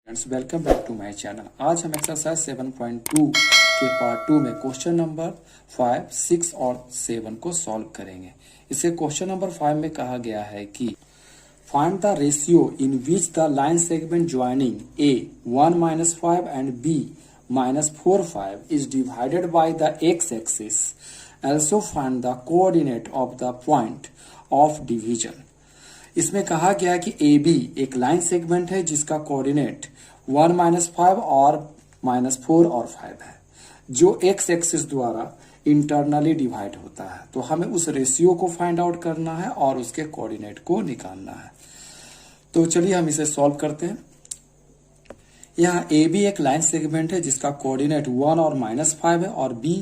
Friends, welcome back to my channel. आज हम exercise 7.2 के पार्ट 2 में क्वेश्चन नंबर 5, 6 और 7 को सॉल्व करेंगे। इसे क्वेश्चन नंबर 5 में कहा गया है कि find the ratio in which the line segment joining A 1-5 and B -4-5 is divided by the X axis. Also find the coordinate of the point of division. इसमें कहा गया कि ए बी एक लाइन सेगमेंट है जिसका coordinate 1-5 और -4 और 5 है, जो एक्स एक्सिस द्वारा इंटरनली डिवाइड होता है। तो हमें उस रेशियो को फाइंड आउट करना है और उसके कोऑर्डिनेट को निकालना है। तो चलिए हम इसे सॉल्व करते हैं। यहाँ ए बी एक लाइन सेगमेंट है जिसका कोऑर्डिनेट 1 और -5 है और बी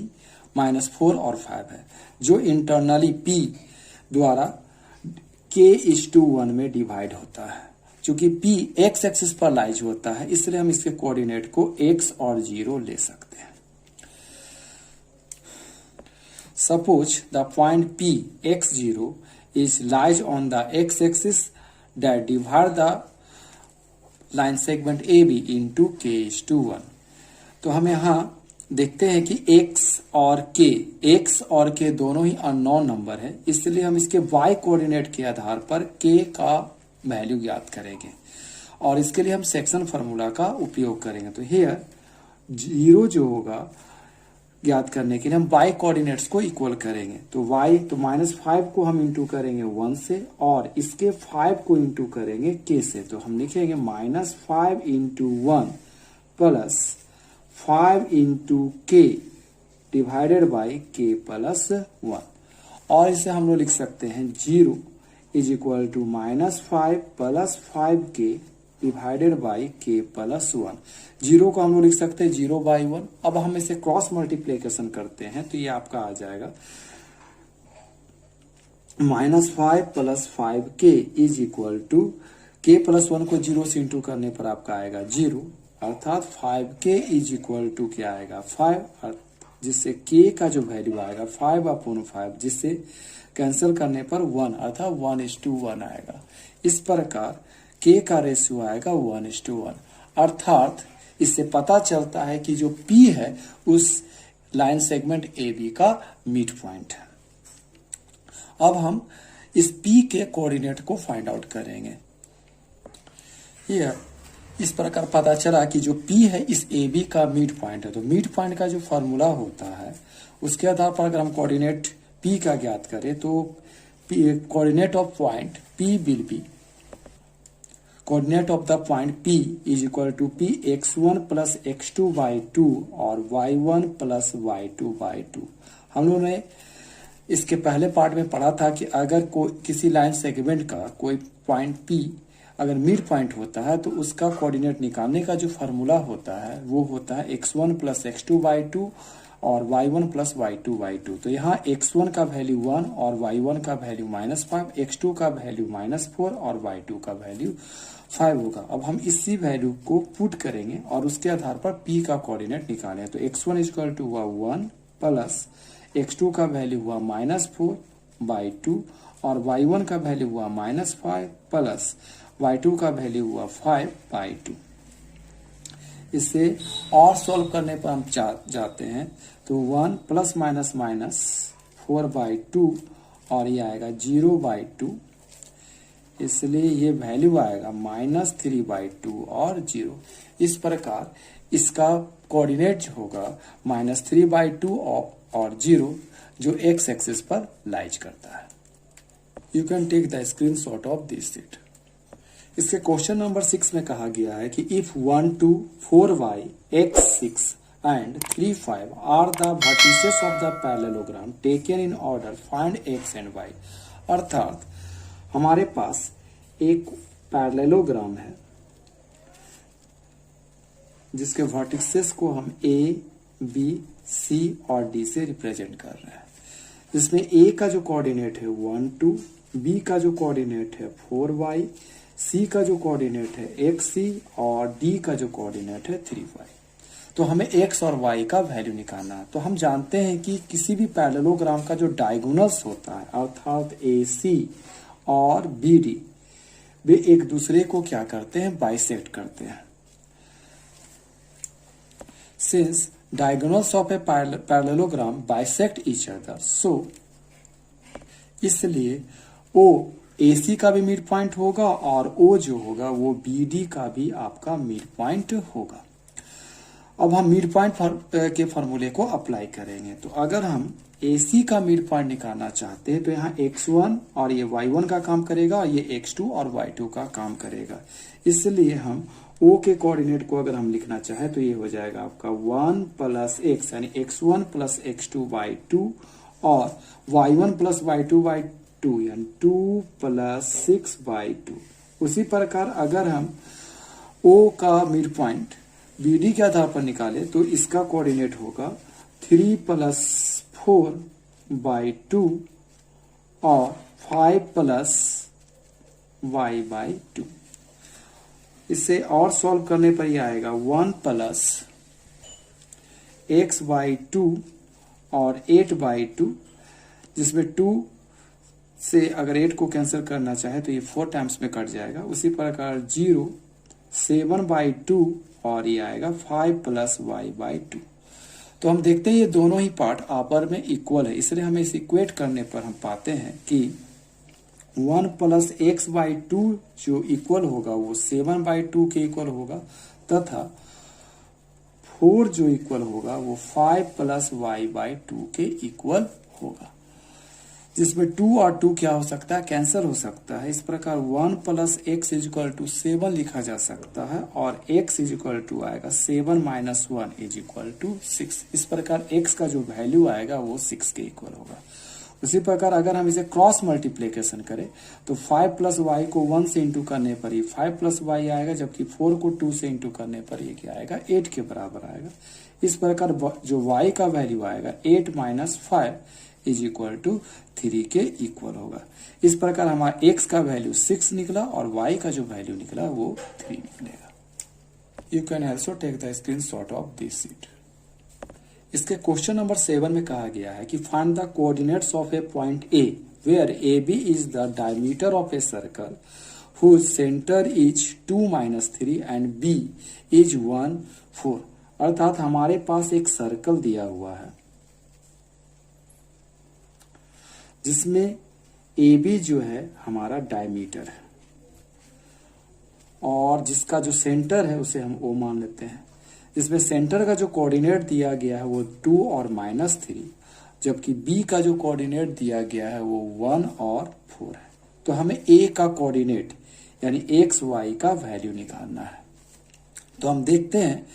-4 और 5 है, जो इंटरनली पी द्वारा k:1 में डिवाइड होता है। चूंकि p x एक्सिस पर लाइज होता है, इसलिए हम इसके कोऑर्डिनेट को x और 0 ले सकते हैं। Suppose the point p x0 is lies on the x axis that divide the line segment AB into k:1। तो हम यहाँ देखते हैं कि x और k दोनों ही अननोन नंबर है, इसलिए हम इसके y कोऑर्डिनेट के आधार पर k का वैल्यू ज्ञात करेंगे और इसके लिए हम सेक्शन फार्मूला का उपयोग करेंगे। तो हियर 0 जो होगा ज्ञात करने के लिए हम y कोऑर्डिनेट्स को इक्वल करेंगे। तो y तो -5 को हम इंटू करेंगे 1 से और इसके 5 को इंटू करेंगे k से। तो हम लिखेंगे -5 into 1 plus 5 into k divided by k plus 1। और इसे हम लोग लिख सकते हैं 0 is equal to -5 plus 5k divided by k plus 1। 0 को हम लोग लिख सकते हैं 0/1। अब हम इसे क्रॉस मल्टीप्लीकेशन करते हैं तो ये आपका आ जाएगा -5 plus 5k is equal to k plus 1 को 0 से इंटू करने पर आपका आएगा 0, अर्थात 5k इज इक्वल टू क्या आएगा 5, जिससे k का जो वैल्यू आएगा 5/5, जिससे कैंसिल करने पर 1, अर्थात 1:1 आएगा। इस प्रकार k का रेशियो आएगा 1:1, अर्थात इससे पता चलता है कि जो p है उस लाइन सेगमेंट AB का मिड पॉइंट है। अब हम इस p के कोऑर्डिनेट को फाइंड आउट करेंगे। इस प्रकार पता चला कि जो P है इस AB का मिड पॉइंट है। तो मिड पॉइंट का जो फॉर्मूला होता है उसके आधार पर अगर हम कोऑर्डिनेट P का ज्ञात करें तो coordinate of point P will be coordinate of the point P is equal to P x1 plus x2/2 और y1 प्लस y2/2। हम लोगों ने इसके पहले पार्ट में पढ़ा था कि अगर किसी लाइन सेगमेंट का कोई पॉइंट P अगर मिड पॉइंट होता है तो उसका कोऑर्डिनेट निकालने का जो फार्मूला होता है वो होता है x1 प्लस x2/2 और y1 प्लस y2/2। तो यहाँ x1 का वैल्यू 1 और y1 का वैल्यू -5, x2 का वैल्यू -4 और y2 का वैल्यू 5 होगा। अब हम इसी वैल्यू को पुट करेंगे और उसके आधार पर p का कोऑर्डिनेट निकालें। तो x1 is equal to 1 plus x2 का वैल्यू हुआ -4/2 और y1 का वैल्यू हुआ -5 प्लस y2 का वैल्यू हुआ 5/2। इसे और सॉल्व करने पर हम जाते हैं तो 1 प्लस माइनस माइनस 4/2 और ये आएगा 0/2, इसलिए ये वैल्यू आएगा -3/2 और 0। इस प्रकार इसका कोऑर्डिनेट जो होगा -3/2 और 0, जो x एक्सिस पर लाइज करता है। You can take the screenshot of this sheet. इसके क्वेश्चन नंबर 6 में कहा गया है कि इफ 1, 2, 4y, x6 and 3, 5 are the vertices of the parallelogram taken in order, find x and y। अर्थात हमारे पास एक पैरेललोग्राम है जिसके वर्टिसेस को हम a, b, c और d से रिप्रेजेंट कर रहे हैं। जिसमें a का जो कोऑर्डिनेट है 1, 2, b का जो कोऑर्डिनेट है 4y, c का जो कोऑर्डिनेट है xc और d का जो कोऑर्डिनेट है 3y। तो हमें x और y का वैल्यू निकालना है। तो हम जानते हैं कि किसी भी पैरेललोग्राम का जो डायगोनल्स होता है, अर्थात AC और BD, वे एक दूसरे को क्या करते हैं, बाइसेक्ट करते हैं। since diagonals of a parallelogram bisect each other, so इसलिए O AC का भी मिड पॉइंट होगा और O जो होगा वो BD का भी आपका मिड पॉइंट होगा। अब हम मिड पॉइंट के फॉर्मूले को अप्लाई करेंगे। तो अगर हम AC का मिड पॉइंट निकालना चाहते हैं तो यहाँ x1 और ये y1 का काम करेगा और ये x2 और y2 का काम करेगा। इसलिए हम O के कोऑर्डिनेट को अगर हम लिखना चाहें तो ये हो जाएगा आपका 1 प्लस x यानी x1 प्लस x2 y2 और y1 प्लस y2 y2 यानी 2 प्लस 6 y2। उसी प्रकार अगर हम O का मिड पॉइंट BD के आधार पर निकाले तो इसका कोऑर्डिनेट होगा 3 प्लस 4 बाई 2 और 5 प्लस y बाई 2। इससे और सॉल्व करने पर यह आएगा 1 प्लस x बाई 2 और 8 बाई 2, जिसमें 2 से अगर 8 को कैंसिल करना चाहे तो ये 4 टाइम्स में कट जाएगा। उसी प्रकार 0 7 बाई 2 और ये आएगा 5 प्लस y बाई 2। तो हम देखते हैं ये दोनों ही पार्ट आपस में इक्वल है, इसलिए हमें इसे इक्वेट करने पर हम पाते हैं कि 1 प्लस x बाई 2 जो इक्वल होगा वो 7 बाई 2 के इक्वल होगा तथा 4 जो इक्वल होगा वो 5 प्लस y बाई 2 के इक्वल होगा, जिसमें 2 और 2 क्या हो सकता है, कैंसिल हो सकता है। इस प्रकार 1 plus x is equal to 7 लिखा जा सकता है और x इज इक्वल टू आएगा 7 माइनस 1 इज इक्वल टू 6। इस प्रकार x का जो वैल्यू आएगा वो 6 के इक्वल होगा। उसी प्रकार अगर हम इसे क्रॉस मल्टीप्लीकेशन करें तो 5 प्लस वाई को 1 से इंटू करने पर ये 5 प्लस वाई आएगा, जबकि 4 को 2 से इंटू करने पर ये क्या आएगा, 8 के बराबर आएगा। इस प्रकार जो y का वैल्यू आएगा 8 माइनस 5 इज इक्वल टू 3 के इक्वल होगा। इस प्रकार हमारा x का वैल्यू 6 निकला और y का जो वैल्यू निकला वो 3 निकलेगा। You can also take the screenshot of this sheet. इसके क्वेश्चन नंबर 7 में कहा गया है कि find the coordinates of a point A where AB is the diameter of a circle whose centre is 2 minus 3 and B is 1 4। अर्थात हमारे पास एक circle दिया हुआ है जिसमें AB जो है हमारा डायमीटर है और जिसका जो सेंटर है उसे हम O मान लेते हैं। इसमें सेंटर का जो कोऑर्डिनेट दिया गया है वो 2 और माइनस 3, जबकि B का जो कोऑर्डिनेट दिया गया है वो 1 और 4 है। तो हमें A का कोऑर्डिनेट यानी x y का वैल्यू निकालना है। तो हम देखते हैं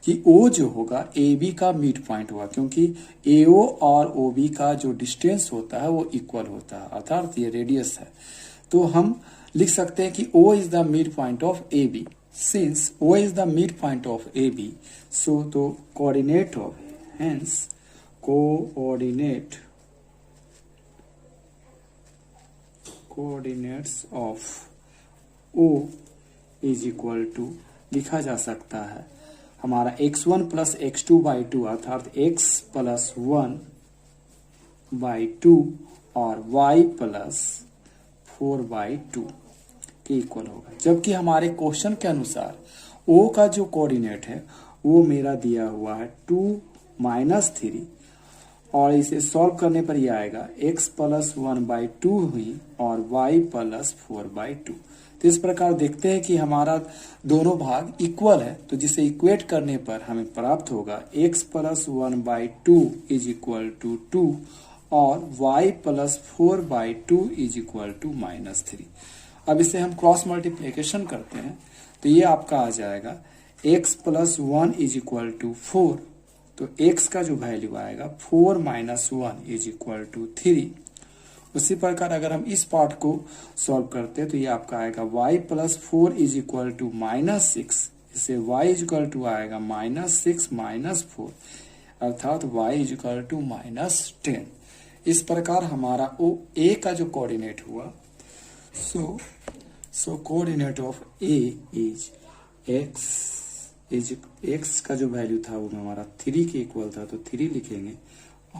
कि O जो होगा AB का मिड पॉइंट हुआ, क्योंकि AO और OB का जो डिस्टेंस होता है वो इक्वल होता है, अर्थात ये रेडियस है। तो हम लिख सकते हैं कि O is the mid point of AB। Since O is the midpoint of AB, so the coordinates of O is equal to लिखा जा सकता है हमारा x1 प्लस x2 बाई 2 अर्थात x प्लस 1 बाई 2 और y प्लस 4 बाई 2 के equal होगा। जबकि हमारे क्वेश्चन के अनुसार O का जो कोऑर्डिनेट है वो मेरा दिया हुआ है 2 माइनस 3 और इसे सॉल्व करने पर यह आएगा x प्लस 1 बाई 2 हुई और y प्लस 4 बाई 2। तो इस प्रकार देखते हैं कि हमारा दोनों भाग इक्वल है, तो जिसे इक्वेट करने पर हमें प्राप्त होगा x plus 1 by 2 is equal to 2 और y plus 4 by 2 is equal to minus 3। अब इसे हम क्रॉस मल्टीप्लीकेशन करते हैं तो ये आपका आ जाएगा x plus 1 is equal to 4, तो x का जो वैल्यू आएगा 4 माइनस 1 इज इक्वल टू 3। उसी प्रकार अगर हम इस पार्ट को सॉल्व करते हैं तो ये आपका आएगा y plus 4 is equal to minus 6, इससे y इज इक्वल टू आएगा माइनस 6 माइनस 4 अर्थात y is equal to minus 10। इस प्रकार हमारा A का जो कोऑर्डिनेट हुआ so coordinate of A is x का जो वैल्यू था वो हमारा 3 के इक्वल था, तो 3 लिखेंगे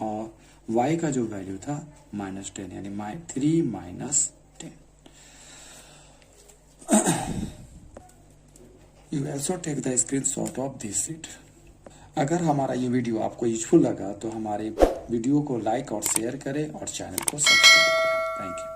और y का जो वैल्यू था माइनस 10 यानी 3 minus 10। You also take the screenshot of this sheet। अगर हमारा ये वीडियो आपको यूजफुल लगा तो हमारे वीडियो को लाइक और शेयर करें और चैनल को सब्सक्राइब करें। Thank you.